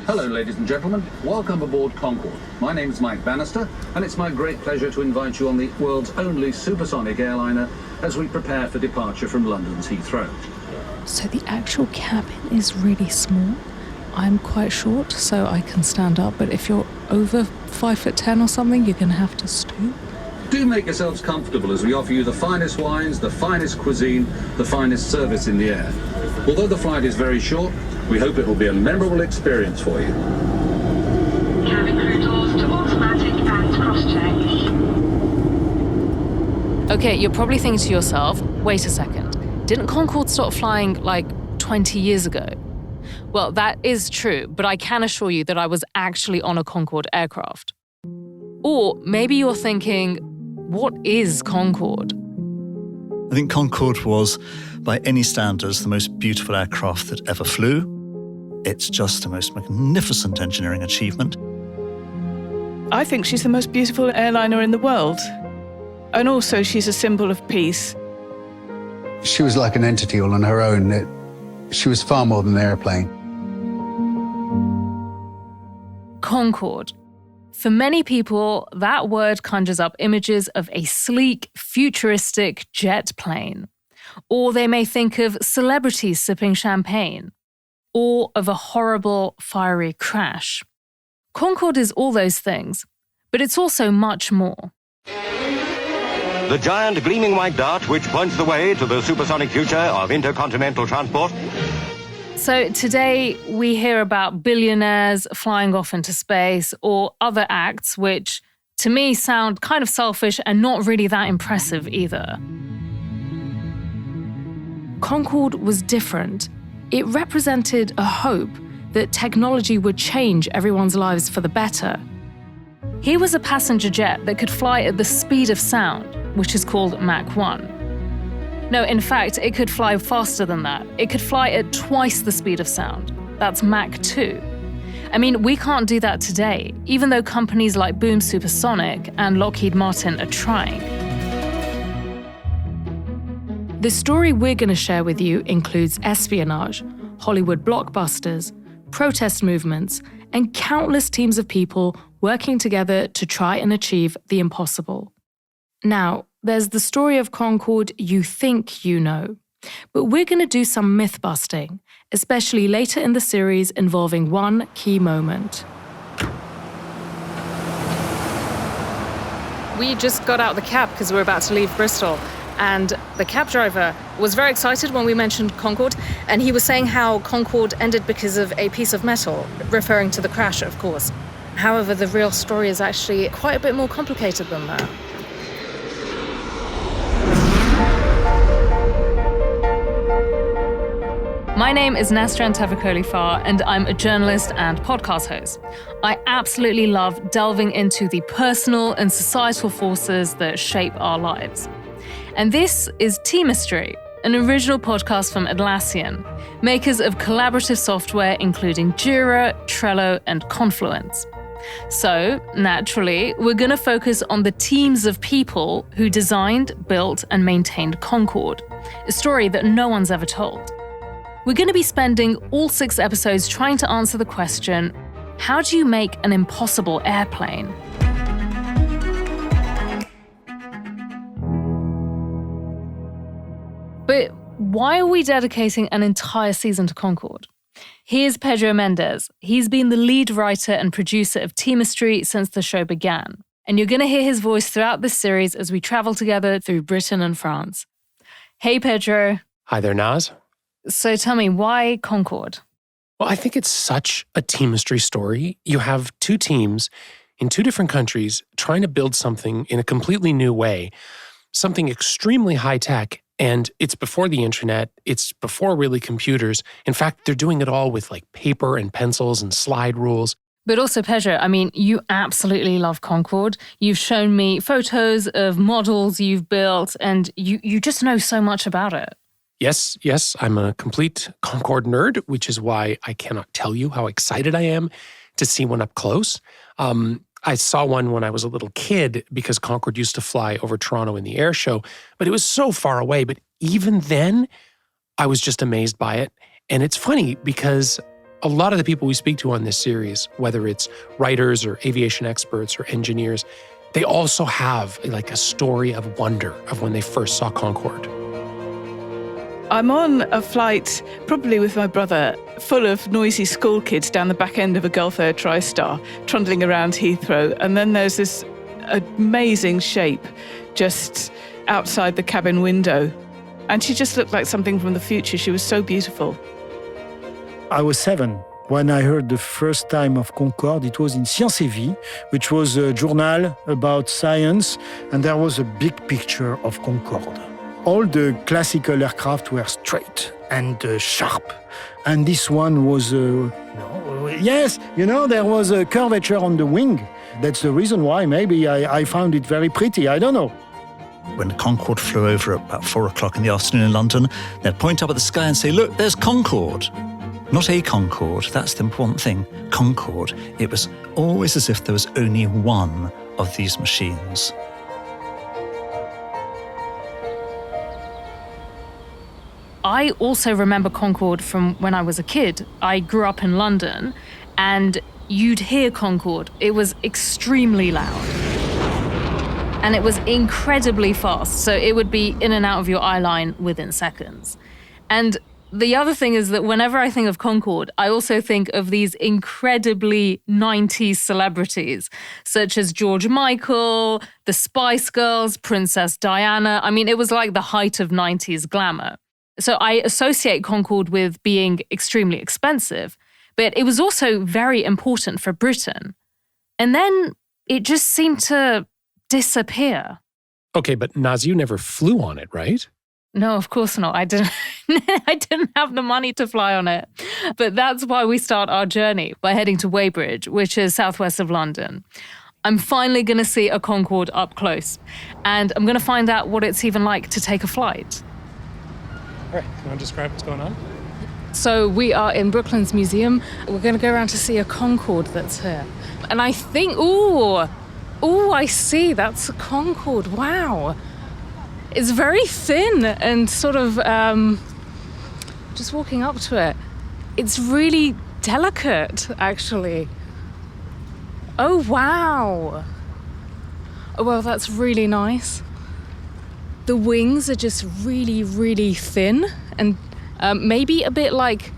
Hello, ladies and gentlemen. Welcome aboard Concorde. My name is Mike Bannister, and it's my great pleasure to invite you on the world's only supersonic airliner as we prepare for departure from London's Heathrow. So the actual cabin is really small. I'm quite short, so I can stand up, but if you're over 5'10" or something, you're going to have to stoop. Do make yourselves comfortable as we offer you the finest wines, the finest cuisine, the finest service in the air. Although the flight is very short, we hope it will be a memorable experience for you. Cabin crew doors to automatic and cross-check. Okay, you're probably thinking to yourself, wait a second, didn't Concorde stop flying like 20 years ago? Well, that is true, but I can assure you that I was actually on a Concorde aircraft. Or maybe you're thinking, what is Concorde? I think Concorde was, by any standards, the most beautiful aircraft that ever flew. It's just the most magnificent engineering achievement. I think she's the most beautiful airliner in the world. And also she's a symbol of peace. She was like an entity all on her own. She was far more than an airplane. Concorde. For many people, that word conjures up images of a sleek, futuristic jet plane. Or they may think of celebrities sipping champagne. Or of a horrible, fiery crash. Concorde is all those things, but it's also much more. The giant gleaming white dart which points the way to the supersonic future of intercontinental transport. So today we hear about billionaires flying off into space or other acts which, to me, sound kind of selfish and not really that impressive either. Concorde was different. It represented a hope that technology would change everyone's lives for the better. Here was a passenger jet that could fly at the speed of sound, which is called Mach 1. No, in fact, it could fly faster than that. It could fly at twice the speed of sound. That's Mach 2. I mean, we can't do that today, even though companies like Boom Supersonic and Lockheed Martin are trying. The story we're going to share with you includes espionage, Hollywood blockbusters, protest movements, and countless teams of people working together to try and achieve the impossible. Now, there's the story of Concorde you think you know, but we're going to do some myth-busting, especially later in the series involving one key moment. We just got out the cab because we're about to leave Bristol, and the cab driver was very excited when we mentioned Concorde, and he was saying how Concorde ended because of a piece of metal, referring to the crash, of course. However, the real story is actually quite a bit more complicated than that. My name is Nasran Tavakoli-Farr, and I'm a journalist and podcast host. I absolutely love delving into the personal and societal forces that shape our lives. And this is Teamistry, an original podcast from Atlassian, makers of collaborative software including Jira, Trello, and Confluence. So, naturally, we're going to focus on the teams of people who designed, built, and maintained Concorde, a story that no one's ever told. We're going to be spending all 6 episodes trying to answer the question, how do you make an impossible airplane? But why are we dedicating an entire season to Concorde? Here's Pedro Mendez. He's been the lead writer and producer of Teamistry since the show began. And you're going to hear his voice throughout this series as we travel together through Britain and France. Hey, Pedro. Hi there, Naz. So tell me, why Concorde? Well, I think it's such a Teamistry story. You have 2 teams in 2 different countries trying to build something in a completely new way, something extremely high tech. And it's before the internet. It's before really computers. In fact, they're doing it all with like paper and pencils and slide rules. But also, Pedro, I mean, you absolutely love Concorde. You've shown me photos of models you've built, and you just know so much about it. Yes, I'm a complete Concorde nerd, which is why I cannot tell you how excited I am to see one up close. I saw one when I was a little kid because Concorde used to fly over Toronto in the air show, but it was so far away. But even then, I was just amazed by it. And it's funny because A lot of the people we speak to on this series, whether it's writers or aviation experts or engineers, they also have like a story of wonder of when they first saw Concorde. I'm on a flight, probably with my brother, full of noisy school kids down the back end of a Gulf Air TriStar, trundling around Heathrow. And then there's this amazing shape just outside the cabin window. And she just looked like something from the future. She was so beautiful. I was 7 when I heard the first time of Concorde. It was in Science et Vie, which was a journal about science, and there was a big picture of Concorde. All the classical aircraft were straight and sharp, and this one was, there was a curvature on the wing. That's the reason why maybe I found it very pretty, I don't know. When the Concorde flew over at about 4 o'clock in the afternoon in London, they'd point up at the sky and say, look, there's Concorde. Not a Concorde, that's the important thing, Concorde. It was always as if there was only one of these machines. I also remember Concorde from when I was a kid. I grew up in London, and you'd hear Concorde. It was extremely loud. And it was incredibly fast, so it would be in and out of your eye line within seconds. And the other thing is that whenever I think of Concorde, I also think of these incredibly 90s celebrities, such as George Michael, the Spice Girls, Princess Diana. I mean, it was like the height of 90s glamour. So I associate Concorde with being extremely expensive, but it was also very important for Britain. And then it just seemed to disappear. Okay, but Naz, you never flew on it, right? No, of course not. I didn't have the money to fly on it. But that's why we start our journey by heading to Weybridge, which is southwest of London. I'm finally going to see a Concorde up close, and I'm going to find out what it's even like to take a flight. All right, you want to describe what's going on? So we are in Brooklands Museum. We're going to go around to see a Concorde that's here. And I think, I see, that's a Concorde. Wow. It's very thin and sort of, just walking up to it, it's really delicate, actually. Oh, wow. Oh, well, that's really nice. The wings are just really, really thin and maybe a bit like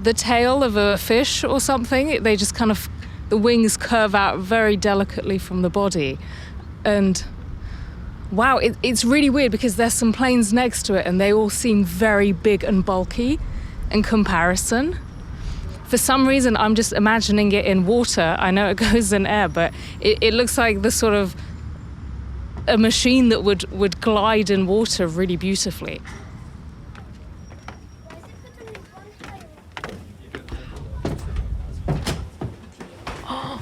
the tail of a fish or something. They just kind of, the wings curve out very delicately from the body. And wow, it's really weird because there's some planes next to it and they all seem very big and bulky in comparison. For some reason, I'm just imagining it in water. I know it goes in air, but it looks like the sort of a machine that would glide in water really beautifully. Oh,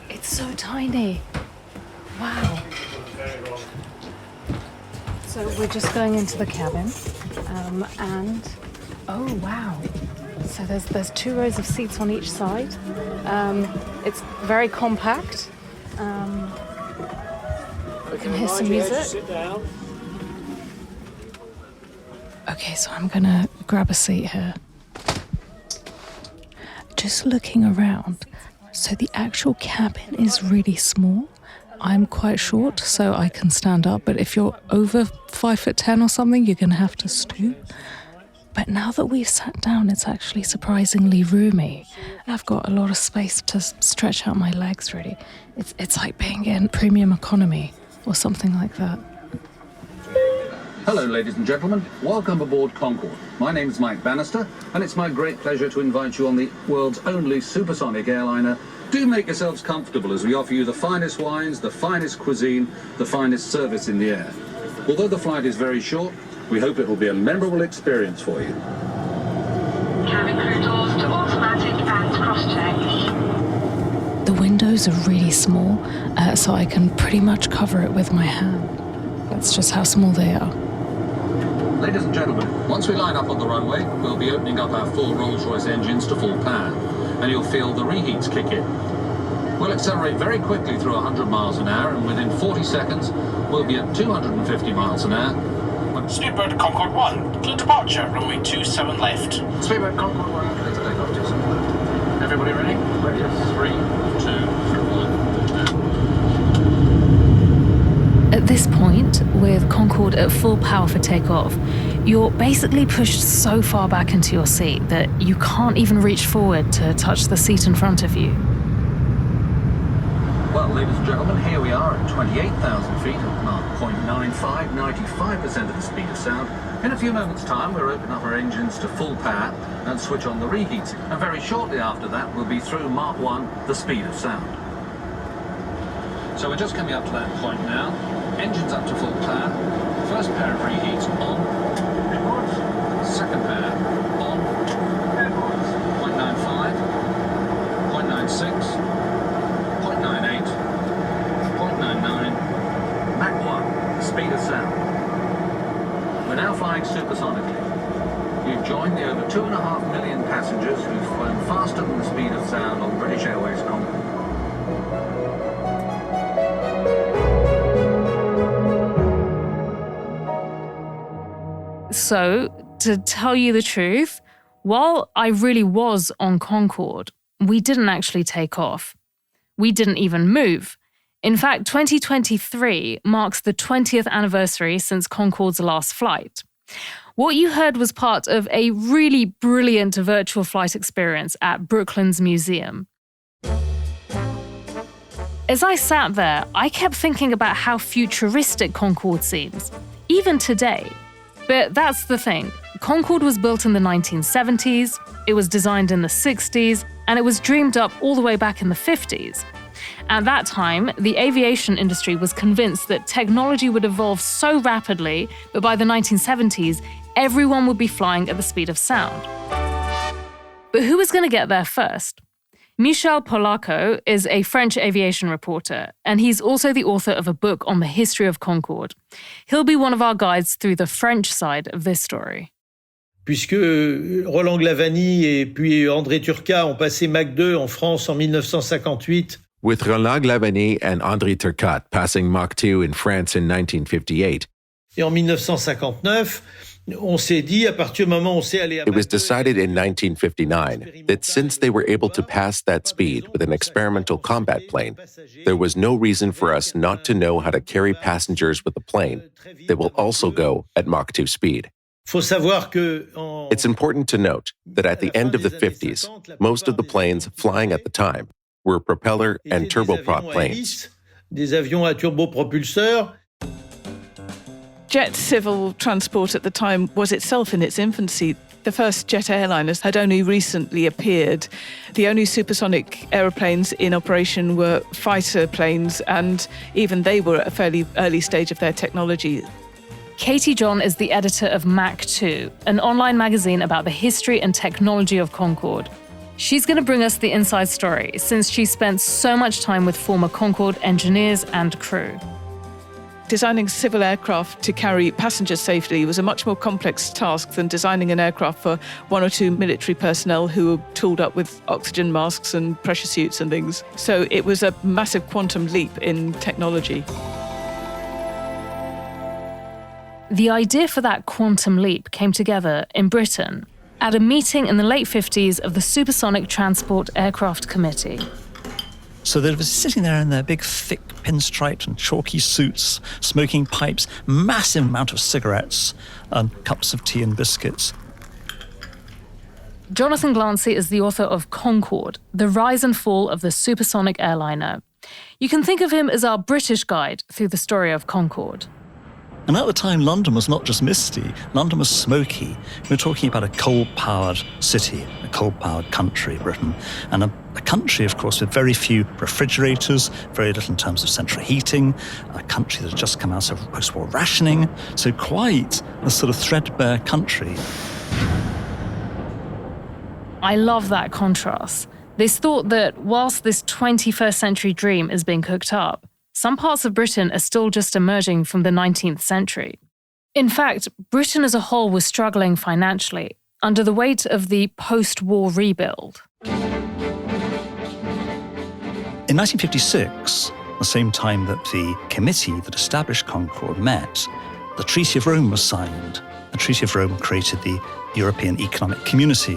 it's so tiny. Wow. So we're just going into the cabin, and oh wow! So there's 2 rows of seats on each side. It's very compact. We can hear some music. Sit down. Okay, so I'm gonna grab a seat here. Just looking around, so the actual cabin is really small. I'm quite short, so I can stand up, but if you're over 5'10" or something, you're gonna have to stoop. But now that we've sat down, it's actually surprisingly roomy. I've got a lot of space to stretch out my legs, really. It's like being in premium economy or something like that. Hello, ladies and gentlemen. Welcome aboard Concorde. My name is Mike Bannister, and it's my great pleasure to invite you on the world's only supersonic airliner. Do make yourselves comfortable as we offer you the finest wines, the finest cuisine, the finest service in the air. Although the flight is very short, we hope it will be a memorable experience for you. Cabin crew doors to automatic and cross-check. The windows are really small, so I can pretty much cover it with my hand. That's just how small they are. Ladies and gentlemen, once we line up on the runway, we'll be opening up our full Rolls-Royce engines to full power, and you'll feel the reheats kick in. We'll accelerate very quickly through 100 miles an hour, and within 40 seconds, we'll be at 250 miles an hour. Speedbird Concorde 1, clear departure, runway 27 left. Speedbird Concorde 1, clear to take off 27 left. with Concorde at full power for takeoff, you're basically pushed so far back into your seat that you can't even reach forward to touch the seat in front of you. Well, ladies and gentlemen, here we are at 28,000 feet at Mach 0.95, 95% of the speed of sound. In a few moments' time, we'll open up our engines to full power and switch on the reheats. And very shortly after that, we'll be through Mach 1, the speed of sound. So we're just coming up to that point now. Engines up to full power. First pair of reheats on. Reports. Second pair on. Reports. 0.95, 0.96, 0.98, 0.99, Mach 1, the speed of sound. We're now flying supersonically. You've joined the over 2.5 million passengers who've flown faster than the speed of sound on British Airways Concorde. So, to tell you the truth, while I really was on Concorde, we didn't actually take off. We didn't even move. In fact, 2023 marks the 20th anniversary since Concorde's last flight. What you heard was part of a really brilliant virtual flight experience at Brooklyn's museum. As I sat there, I kept thinking about how futuristic Concorde seems, even today. But that's the thing. Concorde was built in the 1970s, it was designed in the 60s, and it was dreamed up all the way back in the 50s. At that time, the aviation industry was convinced that technology would evolve so rapidly that by the 1970s, everyone would be flying at the speed of sound. But who was going to get there first? Michel Polacco is a French aviation reporter, and he's also the author of a book on the history of Concorde. He'll be one of our guides through the French side of this story. Puisque Roland Glavany et puis André Turcat ont passé Mach 2 en France en 1958. With Roland Glavany and André Turcat passing Mach 2 in France in 1958. Et en 1959, on s'est dit, à partir du moment où on s'est allé à It was decided in 1959 that since they were able to pass that speed with an experimental combat plane, there was no reason for us not to know how to carry passengers with a plane that will also go at Mach 2 speed. It's important to note that at the end of the 50s, most of the planes flying at the time were propeller and turboprop planes. Des avions à turbopropulseurs. Jet civil transport at the time was itself in its infancy. The first jet airliners had only recently appeared. The only supersonic aeroplanes in operation were fighter planes, and even they were at a fairly early stage of their technology. Katie John is the editor of Mach 2, an online magazine about the history and technology of Concorde. She's going to bring us the inside story, since she spent so much time with former Concorde engineers and crew. Designing civil aircraft to carry passengers safely was a much more complex task than designing an aircraft for one or two military personnel who were tooled up with oxygen masks and pressure suits and things. So it was a massive quantum leap in technology. The idea for that quantum leap came together in Britain at a meeting in the late 50s of the Supersonic Transport Aircraft Committee. So they were sitting there in their big, thick pinstriped and chalky suits, smoking pipes, massive amount of cigarettes, and cups of tea and biscuits. Jonathan Glancy is the author of Concorde, The Rise and Fall of the Supersonic Airliner. You can think of him as our British guide through the story of Concorde. And at the time, London was not just misty, London was smoky. We were talking about a coal-powered city, a coal-powered country, Britain, and a country, of course, with very few refrigerators, very little in terms of central heating, a country that had just come out of post-war rationing, so quite a sort of threadbare country. I love that contrast. This thought that whilst this 21st century dream is being cooked up, some parts of Britain are still just emerging from the 19th century. In fact, Britain as a whole was struggling financially under the weight of the post-war rebuild. In 1956, the same time that the committee that established Concorde met, the Treaty of Rome was signed. The Treaty of Rome created the European Economic Community,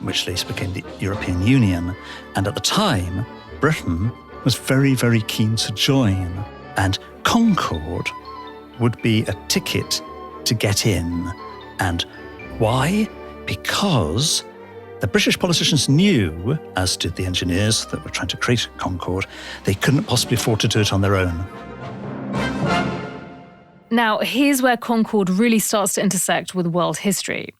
which later became the European Union. And at the time, Britain was very, very keen to join. And Concorde would be a ticket to get in. And why? Because the British politicians knew, as did the engineers that were trying to create Concorde, they couldn't possibly afford to do it on their own. Now, here's where Concorde really starts to intersect with world history.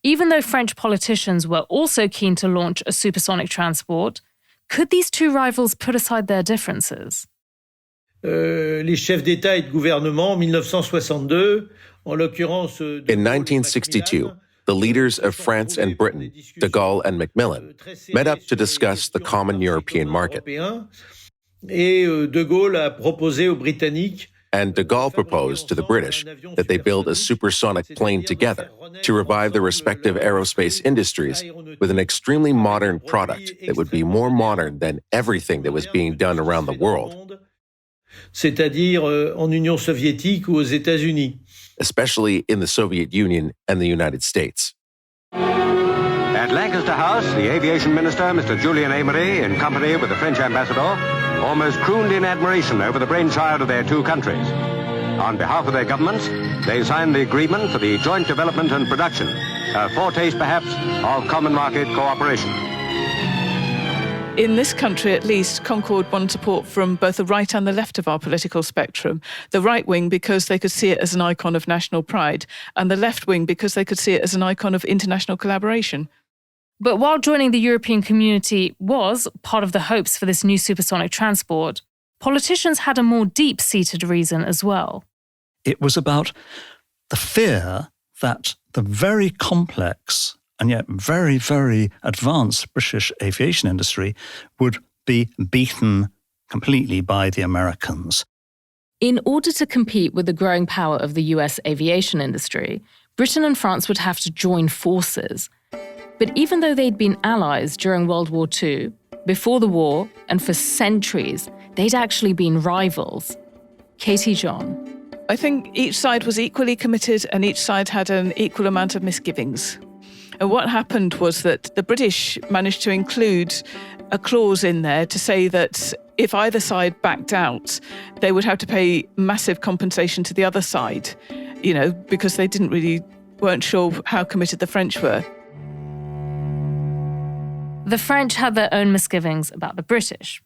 Even though French politicians were also keen to launch a supersonic transport, could these two rivals put aside their differences? Les chefs d'État et de gouvernement, en 1962, en l'occurrence... In 1962, the leaders of France and Britain, de Gaulle and Macmillan, met up to discuss the common European market. Et de Gaulle a proposé aux Britanniques And de Gaulle proposed to the British that they build a supersonic plane together to revive their respective aerospace industries with an extremely modern product that would be more modern than everything that was being done around the world. C'est-à-dire en Union soviétique ou aux États-Unis. Especially in the Soviet Union and the United States. At Lancaster House, the aviation minister, Mr. Julien Aymeri, in company with the French ambassador, almost crooned in admiration over the brainchild of their two countries. On behalf of their governments, they signed the agreement for the joint development and production, a foretaste perhaps of common market cooperation. In this country, at least, Concorde won support from both the right and the left of our political spectrum. The right wing because they could see it as an icon of national pride, and the left wing because they could see it as an icon of international collaboration. But while joining the European community was part of the hopes for this new supersonic transport, politicians had a more deep-seated reason as well. It was about the fear that the very complex and yet very, very advanced British aviation industry would be beaten completely by the Americans. In order to compete with the growing power of the US aviation industry, Britain and France would have to join forces. But even though they'd been allies during World War II, before the war, and for centuries, they'd actually been rivals. Katie John. I think each side was equally committed and each side had an equal amount of misgivings. And what happened was that the British managed to include a clause in there to say that if either side backed out, they would have to pay massive compensation to the other side, because they weren't sure how committed the French were. The French had their own misgivings about the British.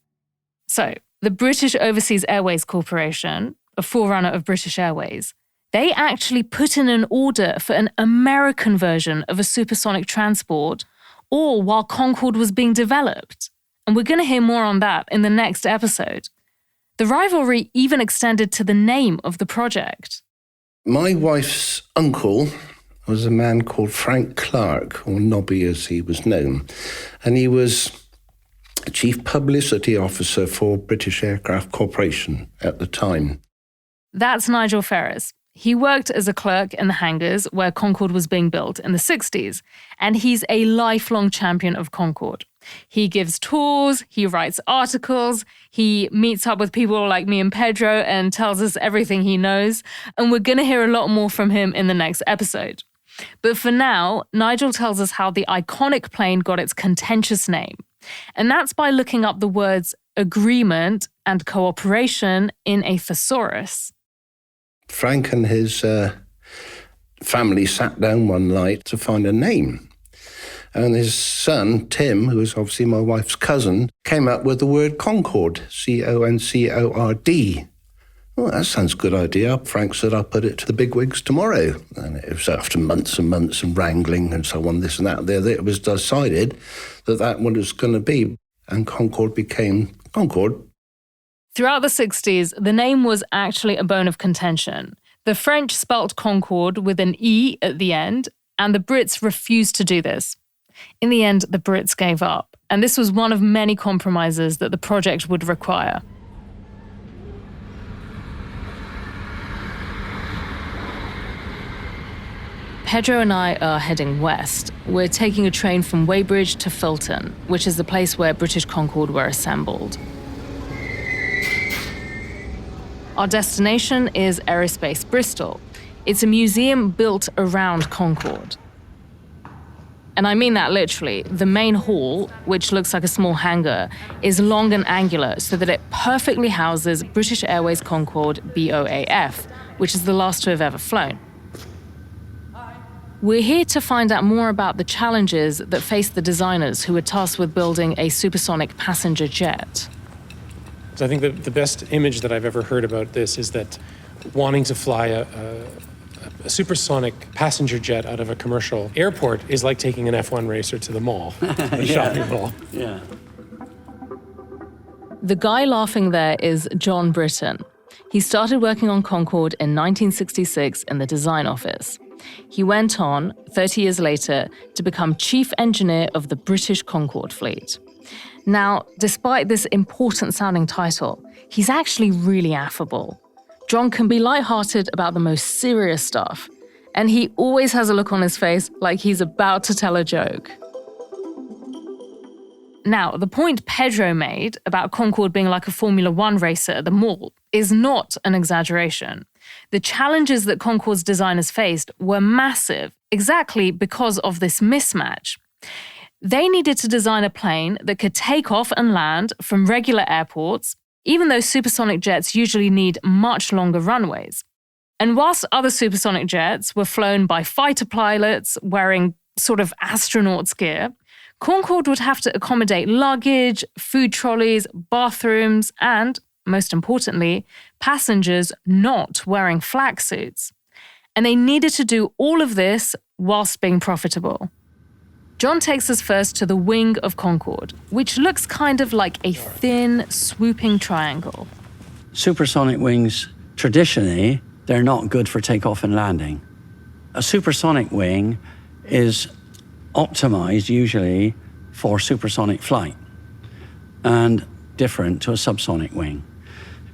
So, the British Overseas Airways Corporation, a forerunner of British Airways, they actually put in an order for an American version of a supersonic transport, all while Concorde was being developed. And we're going to hear more on that in the next episode. The rivalry even extended to the name of the project. My wife's uncle was a man called Frank Clark, or Nobby as he was known, and he was Chief Publicity Officer for British Aircraft Corporation at the time. That's Nigel Ferris. He worked as a clerk in the hangars where Concorde was being built in the 60s, and he's a lifelong champion of Concorde. He gives tours, he writes articles, he meets up with people like me and Pedro and tells us everything he knows, and we're going to hear a lot more from him in the next episode. But for now, Nigel tells us how the iconic plane got its contentious name. And that's by looking up the words agreement and cooperation in a thesaurus. Frank and his family sat down one night to find a name. And his son, Tim, who is obviously my wife's cousin, came up with the word Concorde, C-O-N-C-O-R-D. Well, that sounds a good idea. Frank said, I'll put it to the bigwigs tomorrow. And it was after months and months and wrangling and so on, this and that. It was decided that what it was going to be. And Concorde became Concorde. Throughout the 60s, the name was actually a bone of contention. The French spelt Concorde with an E at the end, and the Brits refused to do this. In the end, the Brits gave up, and this was one of many compromises that the project would require. Pedro and I are heading west. We're taking a train from Weybridge to Filton, which is the place where British Concorde were assembled. Our destination is Aerospace Bristol. It's a museum built around Concorde. And I mean that literally. The main hall, which looks like a small hangar, is long and angular so that it perfectly houses British Airways Concorde BOAF, which is the last to have ever flown. We're here to find out more about the challenges that faced the designers who were tasked with building a supersonic passenger jet. So I think the best image that I've ever heard about this is that wanting to fly a supersonic passenger jet out of a commercial airport is like taking an F1 racer to the mall, the shopping mall. Yeah. The guy laughing there is John Britton. He started working on Concorde in 1966 in the design office. He went on, 30 years later, to become chief engineer of the British Concorde fleet. Now, despite this important-sounding title, he's actually really affable. John can be lighthearted about the most serious stuff, and he always has a look on his face like he's about to tell a joke. Now, the point Pedro made about Concorde being like a Formula One racer at the mall is not an exaggeration. The challenges that Concorde's designers faced were massive, exactly because of this mismatch. They needed to design a plane that could take off and land from regular airports, even though supersonic jets usually need much longer runways. And whilst other supersonic jets were flown by fighter pilots wearing sort of astronauts gear, Concorde would have to accommodate luggage, food trolleys, bathrooms, and, most importantly, passengers not wearing flak suits. And they needed to do all of this whilst being profitable. John takes us first to the wing of Concorde, which looks kind of like a thin, swooping triangle. Supersonic wings, traditionally, they're not good for takeoff and landing. A supersonic wing is optimized usually for supersonic flight and different to a subsonic wing.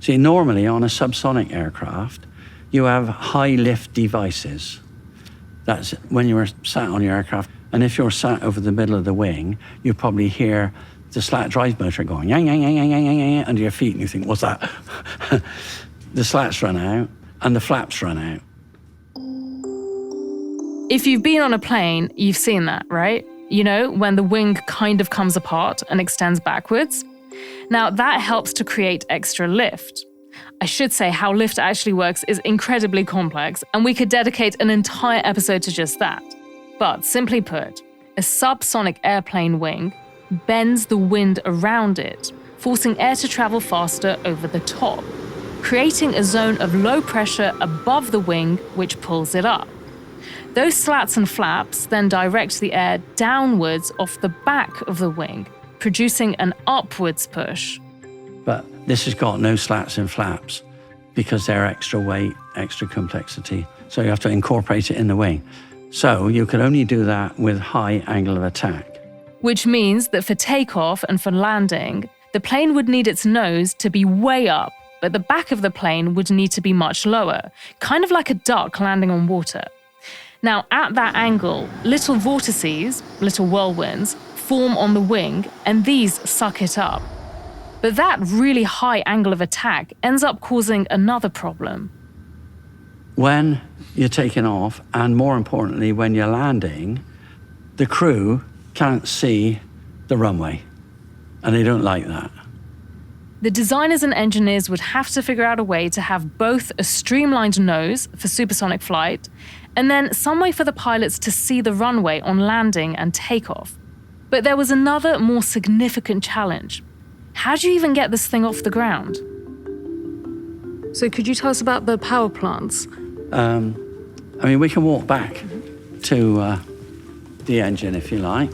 See, normally on a subsonic aircraft, you have high lift devices. That's when you're sat on your aircraft. And if you're sat over the middle of the wing, you probably hear the slat drive motor going yang, yang, yang, yang, yang, yang, yang, under your feet, and you think, what's that? The slats run out and the flaps run out. If you've been on a plane, you've seen that, right? You know, when the wing kind of comes apart and extends backwards. Now, that helps to create extra lift. I should say how lift actually works is incredibly complex, and we could dedicate an entire episode to just that. But simply put, a subsonic airplane wing bends the wind around it, forcing air to travel faster over the top, creating a zone of low pressure above the wing which pulls it up. Those slats and flaps then direct the air downwards off the back of the wing, producing an upwards push. But this has got no slats and flaps because they're extra weight, extra complexity. So you have to incorporate it in the wing. So you can only do that with high angle of attack. Which means that for takeoff and for landing, the plane would need its nose to be way up, but the back of the plane would need to be much lower, kind of like a duck landing on water. Now, at that angle, little vortices, little whirlwinds, form on the wing, and these suck it up. But that really high angle of attack ends up causing another problem. When you're taking off, and more importantly, when you're landing, the crew can't see the runway, and they don't like that. The designers and engineers would have to figure out a way to have both a streamlined nose for supersonic flight, and then some way for the pilots to see the runway on landing and takeoff. But there was another more significant challenge. How do you even get this thing off the ground? So could you tell us about the power plants? We can walk back to the engine, if you like.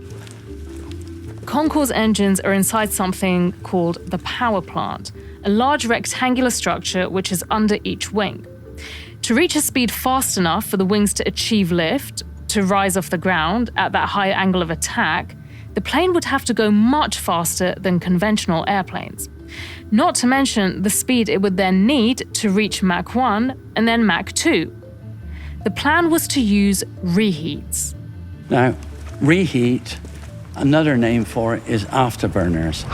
Concorde's engines are inside something called the power plant, a large rectangular structure which is under each wing. To reach a speed fast enough for the wings to achieve lift, to rise off the ground at that high angle of attack, the plane would have to go much faster than conventional airplanes. Not to mention the speed it would then need to reach Mach 1 and then Mach 2. The plan was to use reheats. Now, reheat, another name for it is afterburners.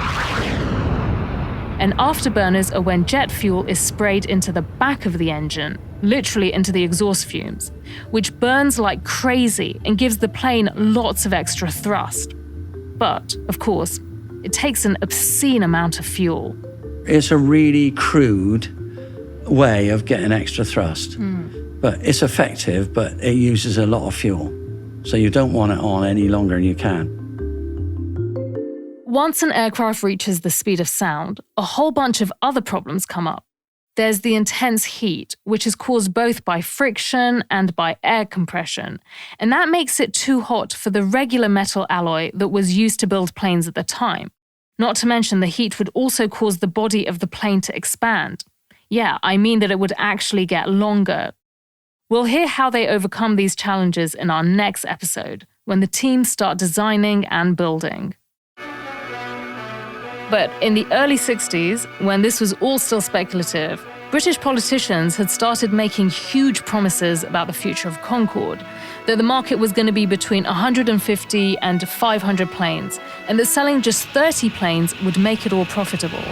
And afterburners are when jet fuel is sprayed into the back of the engine, literally into the exhaust fumes, which burns like crazy and gives the plane lots of extra thrust. But, of course, it takes an obscene amount of fuel. It's a really crude way of getting extra thrust. But it's effective, but it uses a lot of fuel. So you don't want it on any longer than you can. Once an aircraft reaches the speed of sound, a whole bunch of other problems come up. There's the intense heat, which is caused both by friction and by air compression, and that makes it too hot for the regular metal alloy that was used to build planes at the time. Not to mention the heat would also cause the body of the plane to expand. Yeah, I mean that it would actually get longer. We'll hear how they overcome these challenges in our next episode, when the teams start designing and building. But in the early 60s, when this was all still speculative, British politicians had started making huge promises about the future of Concorde, that the market was going to be between 150 and 500 planes, and that selling just 30 planes would make it all profitable.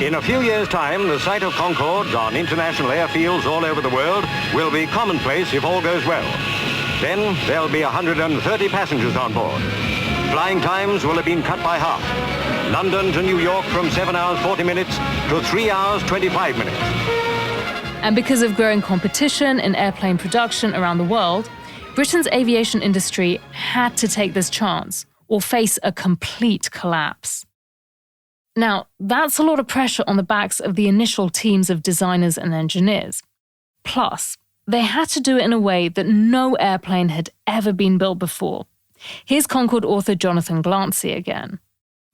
In a few years' time, the sight of Concordes on international airfields all over the world will be commonplace if all goes well. Then there'll be 130 passengers on board. Flying times will have been cut by half. London to New York from 7 hours 40 minutes to 3 hours 25 minutes. And because of growing competition in airplane production around the world, Britain's aviation industry had to take this chance or face a complete collapse. Now, that's a lot of pressure on the backs of the initial teams of designers and engineers. Plus, they had to do it in a way that no airplane had ever been built before. Here's Concorde author Jonathan Glancy again.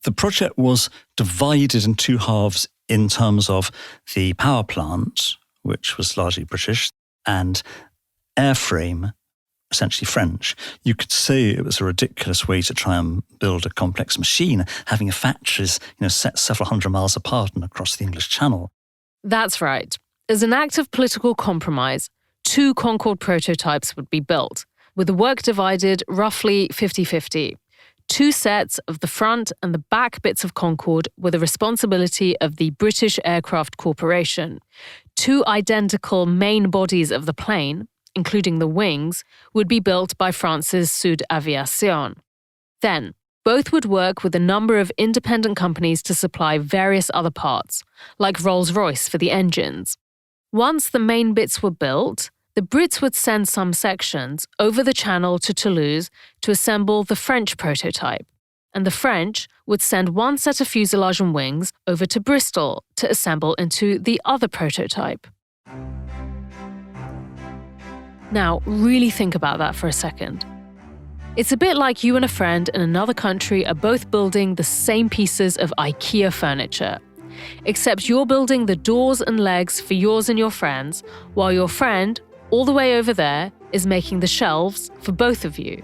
The project was divided in two halves in terms of the power plant, which was largely British, and airframe, essentially French. You could say it was a ridiculous way to try and build a complex machine, having factories, set several hundred miles apart and across the English Channel. That's right. As an act of political compromise, 2 Concorde prototypes would be built, with the work divided roughly 50-50. 2 sets of the front and the back bits of Concorde were the responsibility of the British Aircraft Corporation. 2 identical main bodies of the plane, including the wings, would be built by France's Sud Aviation. Then, both would work with a number of independent companies to supply various other parts, like Rolls-Royce for the engines. Once the main bits were built, the Brits would send some sections over the Channel to Toulouse to assemble the French prototype, and the French would send one set of fuselage and wings over to Bristol to assemble into the other prototype. Now, really think about that for a second. It's a bit like you and a friend in another country are both building the same pieces of IKEA furniture, except you're building the doors and legs for yours and your friends, while your friend, all the way over there, is making the shelves for both of you.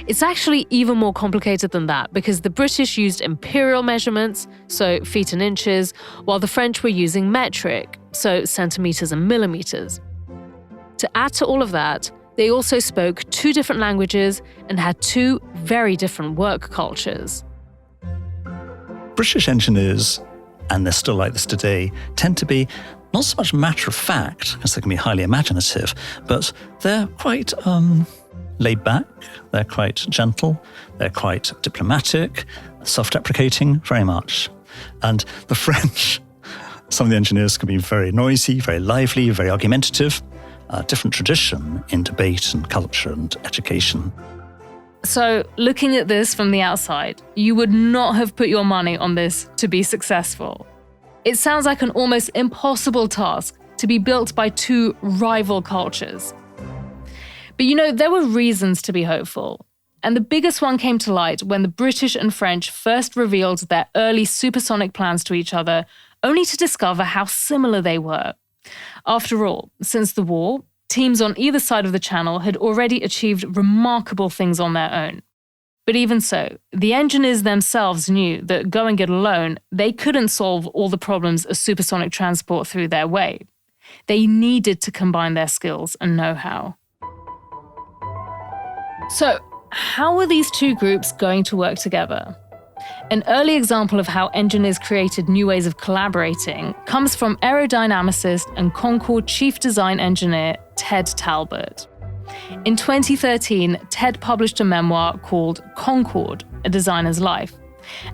It's actually even more complicated than that because the British used imperial measurements, so feet and inches, while the French were using metric, so centimeters and millimeters. To add to all of that, they also spoke 2 different languages and had 2 very different work cultures. British engineers, and they're still like this today, tend to be not so much matter of fact, because they can be highly imaginative, but they're quite laid back, they're quite gentle, they're quite diplomatic, self-deprecating, very much. And the French, some of the engineers can be very noisy, very lively, very argumentative, a different tradition in debate and culture and education. So, looking at this from the outside, you would not have put your money on this to be successful. It sounds like an almost impossible task to be built by 2 rival cultures. But there were reasons to be hopeful. And the biggest one came to light when the British and French first revealed their early supersonic plans to each other, only to discover how similar they were. After all, since the war, teams on either side of the Channel had already achieved remarkable things on their own. But even so, the engineers themselves knew that going it alone, they couldn't solve all the problems a supersonic transport threw their way. They needed to combine their skills and know-how. So, how were these 2 groups going to work together? An early example of how engineers created new ways of collaborating comes from aerodynamicist and Concorde chief design engineer Ted Talbot. In 2013, Ted published a memoir called Concorde, A Designer's Life,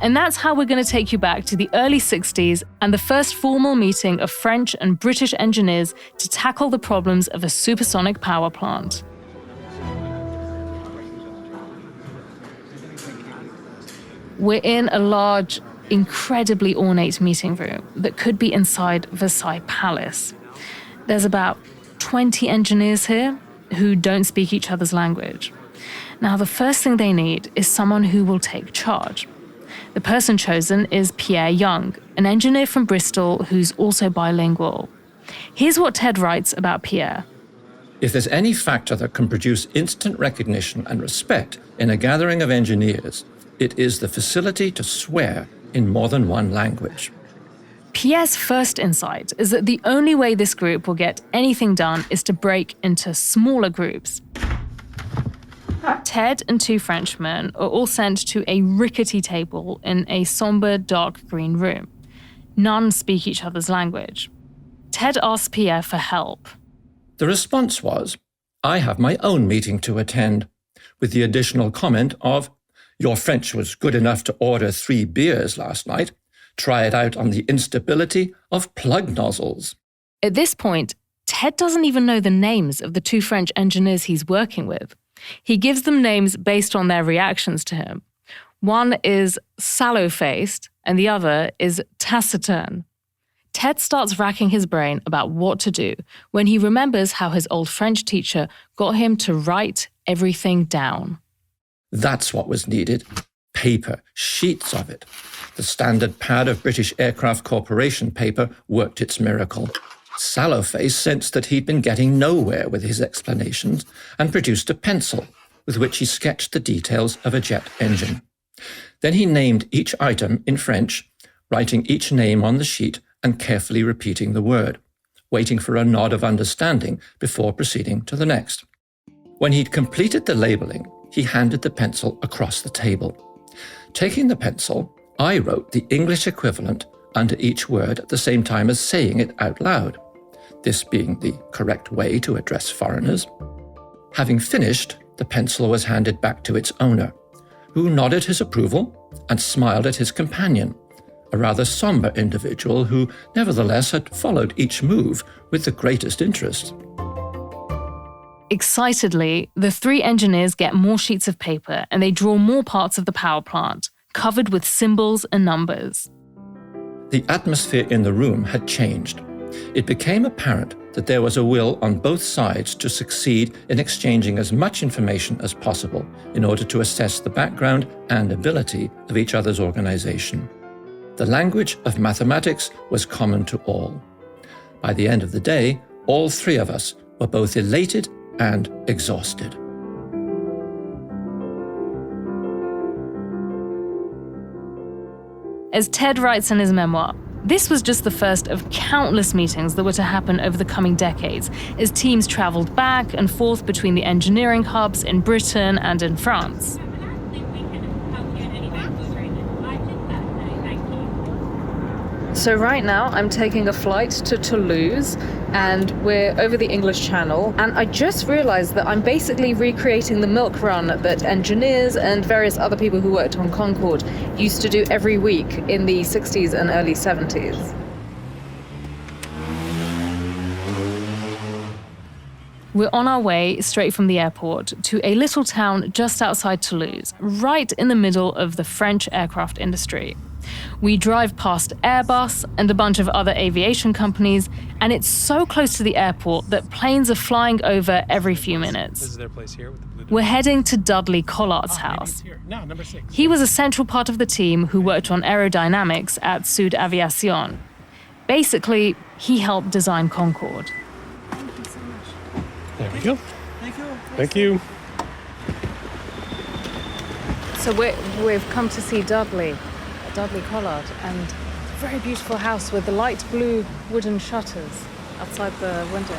And that's how we're going to take you back to the early 60s and the first formal meeting of French and British engineers to tackle the problems of a supersonic power plant. We're in a large, incredibly ornate meeting room that could be inside Versailles Palace. There's about 20 engineers here who don't speak each other's language. Now, the first thing they need is someone who will take charge. The person chosen is Pierre Young, an engineer from Bristol who's also bilingual. Here's what Ted writes about Pierre. If there's any factor that can produce instant recognition and respect in a gathering of engineers, it is the facility to swear in more than one language. Pierre's first insight is that the only way this group will get anything done is to break into smaller groups. Ted and two Frenchmen are all sent to a rickety table in a somber, dark green room. None speak each other's language. Ted asks Pierre for help. The response was, I have my own meeting to attend, with the additional comment of, your French was good enough to order 3 beers last night. Try it out on the instability of plug nozzles. At this point, Ted doesn't even know the names of the 2 French engineers he's working with. He gives them names based on their reactions to him. One is sallow-faced and the other is taciturn. Ted starts racking his brain about what to do when he remembers how his old French teacher got him to write everything down. That's what was needed. Paper, sheets of it. The standard pad of British Aircraft Corporation paper worked its miracle. Sallowface sensed that he'd been getting nowhere with his explanations and produced a pencil with which he sketched the details of a jet engine. Then he named each item in French, writing each name on the sheet and carefully repeating the word, waiting for a nod of understanding before proceeding to the next. When he'd completed the labeling, he handed the pencil across the table. Taking the pencil, I wrote the English equivalent under each word at the same time as saying it out loud, this being the correct way to address foreigners. Having finished, the pencil was handed back to its owner, who nodded his approval and smiled at his companion, a rather somber individual who nevertheless had followed each move with the greatest interest. Excitedly, the 3 engineers get more sheets of paper and they draw more parts of the power plant, covered with symbols and numbers. The atmosphere in the room had changed. It became apparent that there was a will on both sides to succeed in exchanging as much information as possible in order to assess the background and ability of each other's organization. The language of mathematics was common to all. By the end of the day, all 3 of us were both elated and exhausted. As Ted writes in his memoir, this was just the first of countless meetings that were to happen over the coming decades as teams traveled back and forth between the engineering hubs in Britain and in France. So right now I'm taking a flight to Toulouse and we're over the English Channel, and I just realized that I'm basically recreating the milk run that engineers and various other people who worked on Concorde used to do every week in the 60s and early 70s. We're on our way straight from the airport to a little town just outside Toulouse, right in the middle of the French aircraft industry. We drive past Airbus and a bunch of other aviation companies, and it's so close to the airport that planes are flying over every few minutes. This is their place here with the blue. We're heading to Dudley Collart's house. Number 6. He was a central part of the team who worked on aerodynamics at Sud Aviation. Basically, he helped design Concorde. There we go. Thank you. So we've come to see Dudley Collard, and a very beautiful house with the light blue wooden shutters outside the windows.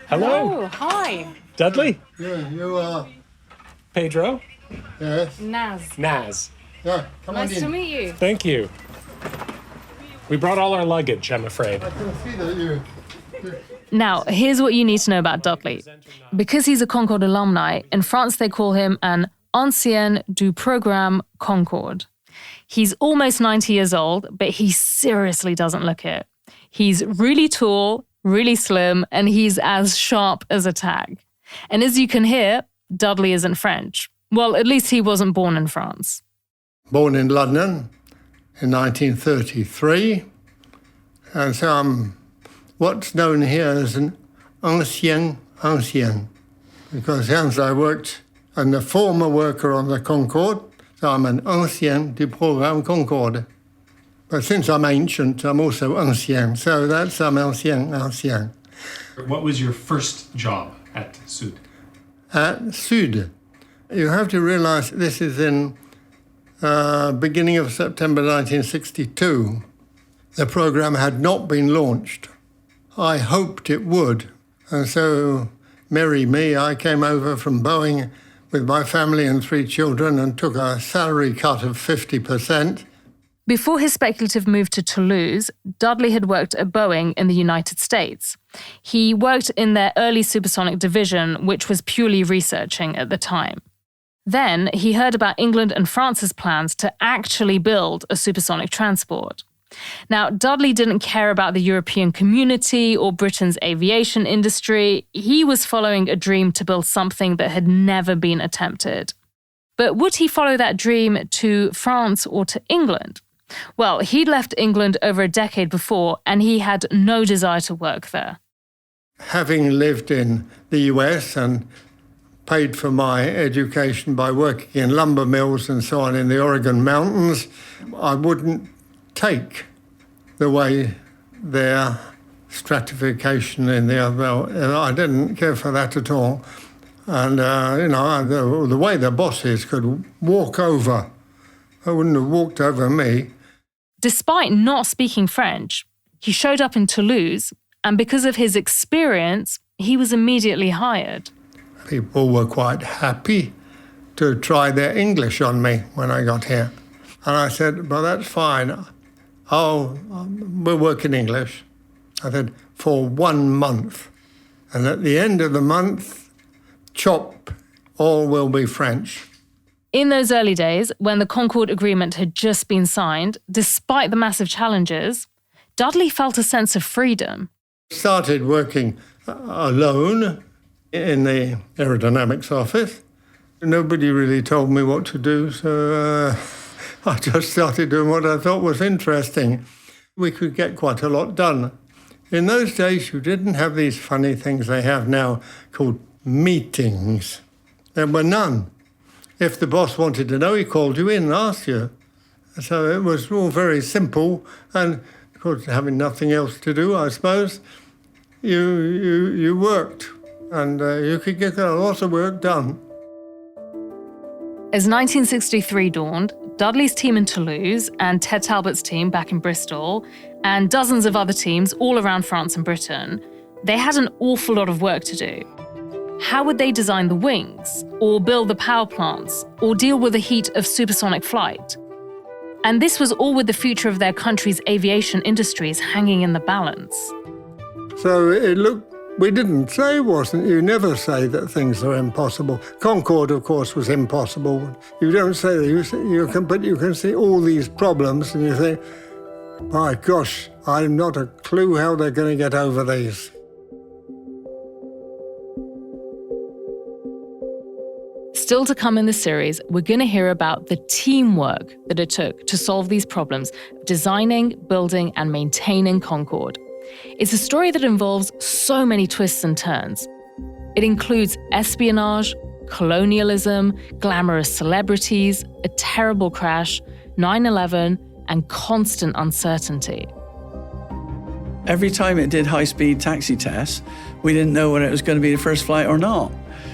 Hello. Oh, hi. Dudley? Yeah, you are. Pedro? Yes. Naz. Naz. Yeah, come on in. Nice to meet you. Thank you. We brought all our luggage, I'm afraid. I can see that you... Now, here's what you need to know about Dudley. Because he's a Concorde alumni, in France they call him an ancien du programme Concorde. He's almost 90 years old, but he seriously doesn't look it. He's really tall, really slim, and he's as sharp as a tack. And as you can hear, Dudley isn't French. Well, at least he wasn't born in France. Born in London in 1933, and so I'm what's known here as an ancien, because since I worked and a former worker on the Concorde, so I'm an ancien du programme Concorde. But since I'm ancient, I'm also ancien, so that's I'm ancien. What was your first job at Sud? At Sud, you have to realise this is in beginning of September 1962. The programme had not been launched. I hoped it would, and so, merry me, I came over from Boeing with my family and 3 children and took a salary cut of 50%. Before his speculative move to Toulouse, Dudley had worked at Boeing in the United States. He worked in their early supersonic division, which was purely researching at the time. Then he heard about England and France's plans to actually build a supersonic transport. Now, Dudley didn't care about the European community or Britain's aviation industry. He was following a dream to build something that had never been attempted. But would he follow that dream to France or to England? Well, he'd left England over a decade before, and he had no desire to work there. Having lived in the US and paid for my education by working in lumber mills and so on in the Oregon mountains, I wouldn't take the way their stratification in the other. I didn't care for that at all. And, the way the bosses could walk over, I wouldn't have walked over me. Despite not speaking French, he showed up in Toulouse, and because of his experience, he was immediately hired. People were quite happy to try their English on me when I got here. And I said, well, that's fine. We'll work in English. I said, for 1 month. And at the end of the month, chop, all will be French. In those early days, when the Concorde Agreement had just been signed, despite the massive challenges, Dudley felt a sense of freedom. Started working alone in the aerodynamics office. Nobody really told me what to do, so I just started doing what I thought was interesting. We could get quite a lot done. In those days, you didn't have these funny things they have now called meetings. There were none. If the boss wanted to know, he called you in and asked you. So it was all very simple, and of course, having nothing else to do, I suppose, you worked, and you could get a lot of work done. As 1963 dawned, Dudley's team in Toulouse and Ted Talbot's team back in Bristol and dozens of other teams all around France and Britain, they had an awful lot of work to do. How would they design the wings, or build the power plants, or deal with the heat of supersonic flight? And this was all with the future of their country's aviation industries hanging in the balance. So we didn't say it wasn't. You never say that things are impossible. Concorde, of course, was impossible. You don't say that, but you can see all these problems and you think, my gosh, I've not a clue how they're going to get over these. Still to come in the series, we're going to hear about the teamwork that it took to solve these problems of designing, building, and maintaining Concorde. It's a story that involves so many twists and turns. It includes espionage, colonialism, glamorous celebrities, a terrible crash, 9/11, and constant uncertainty. Every time it did high-speed taxi tests, we didn't know whether it was going to be the first flight or not.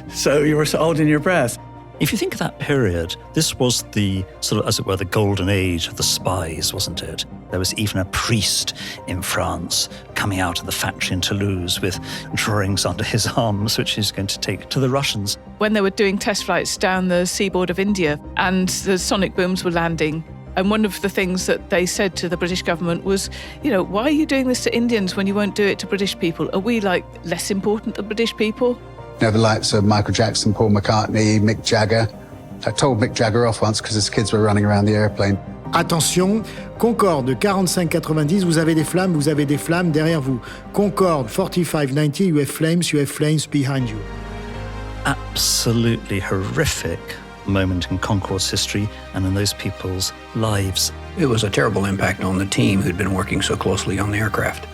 So you were holding your breath. If you think of that period, this was the sort of, as it were, the golden age of the spies, wasn't it? There was even a priest in France coming out of the factory in Toulouse with drawings under his arms, which he's going to take to the Russians. When they were doing test flights down the seaboard of India and the sonic booms were landing And one of the things that they said to the British government was, why are you doing this to Indians when you won't do it to British people? Are we less important than British people? The likes of Michael Jackson, Paul McCartney, Mick Jagger. I told Mick Jagger off once because his kids were running around the airplane. Attention, Concorde 4590, vous avez des flammes derrière vous. Concorde 4590, you have flames behind you. Absolutely horrific moment in Concorde's history and in those people's lives. It was a terrible impact on the team who'd been working so closely on the aircraft.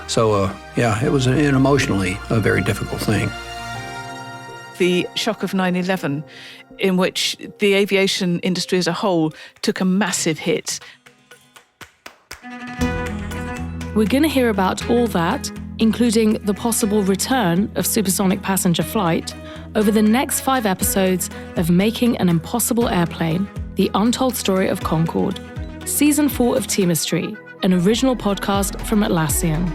So, it was emotionally a very difficult thing. The shock of 9/11, in which the aviation industry as a whole took a massive hit. We're going to hear about all that, including the possible return of supersonic passenger flight, over the next 5 episodes of Making an Impossible Airplane, The Untold Story of Concorde, Season 4 of Teamistry, an original podcast from Atlassian.